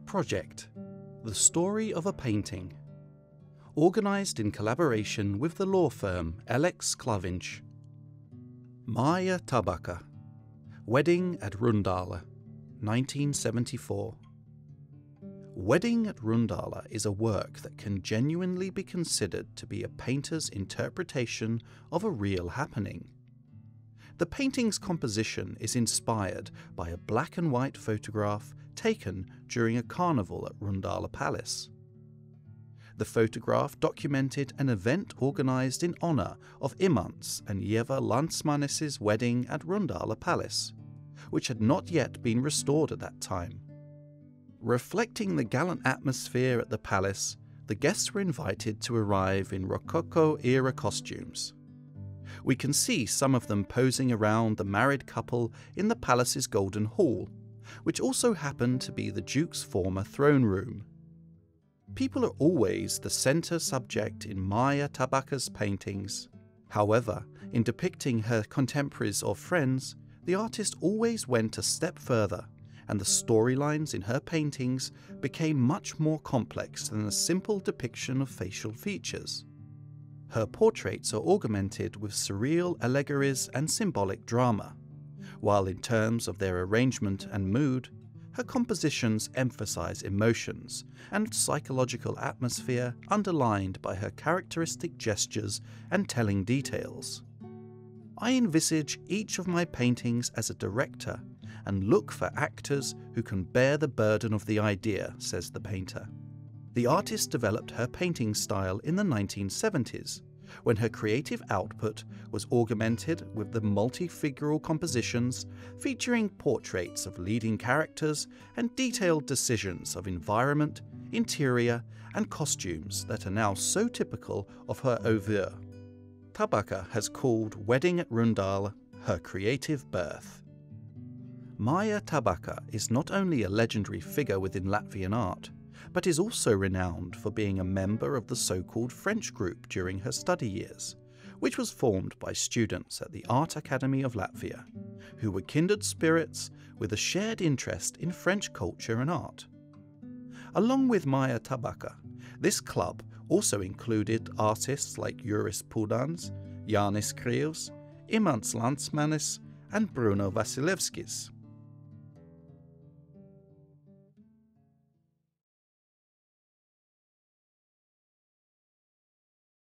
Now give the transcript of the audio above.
Project: The Story of a Painting. Organised in collaboration with the law firm Alex Klavinch. Maija Tabaka. Wedding at Rundāle, 1974. Wedding at Rundāle is a work that can genuinely be considered to be a painter's interpretation of a real happening. The painting's composition is inspired by a black and white photograph taken during a carnival at Rundāle Palace. The photograph documented an event organised in honour of Imants and Jeva Landsmannis's wedding at Rundāle Palace, which had not yet been restored at that time. Reflecting the gallant atmosphere at the palace, the guests were invited to arrive in Rococo-era costumes. We can see some of them posing around the married couple in the palace's Golden Hall, which also happened to be the Duke's former throne room. People are always the centre subject in Maija Tabaka's paintings. However, in depicting her contemporaries or friends, the artist always went a step further, and the storylines in her paintings became much more complex than a simple depiction of facial features. Her portraits are augmented with surreal allegories and symbolic drama, while in terms of their arrangement and mood, her compositions emphasize emotions and psychological atmosphere underlined by her characteristic gestures and telling details. I envisage each of my paintings as a director and look for actors who can bear the burden of the idea, says the painter. The artist developed her painting style in the 1970s, when her creative output was augmented with the multi-figural compositions featuring portraits of leading characters and detailed decisions of environment, interior and costumes that are now so typical of her oeuvre. Tabaka has called Wedding at Rundāle her creative birth. Maija Tabaka is not only a legendary figure within Latvian art, but is also renowned for being a member of the so-called French group during her study years, which was formed by students at the Art Academy of Latvia, who were kindred spirits with a shared interest in French culture and art. Along with Maija Tabaka, this club also included artists like Juris Pudans, Jānis Krievs, Imants Landsmannis, and Bruno Vasilevskis.